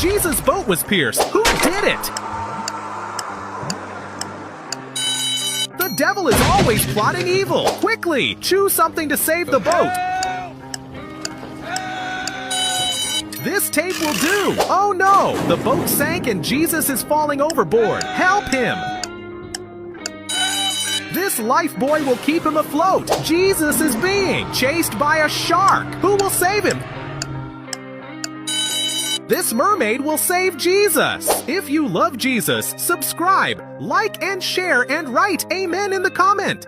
Jesus' boat was pierced. Who did it? The devil is always plotting evil. Quickly, choose something to save the boat. This tape will do. Oh no, the boat sank and Jesus is falling overboard. Help him. This life buoy will keep him afloat. Jesus is being chased by a shark. Who will save him? This mermaid will save Jesus. If you love Jesus, subscribe, like and share, and write amen in the comment.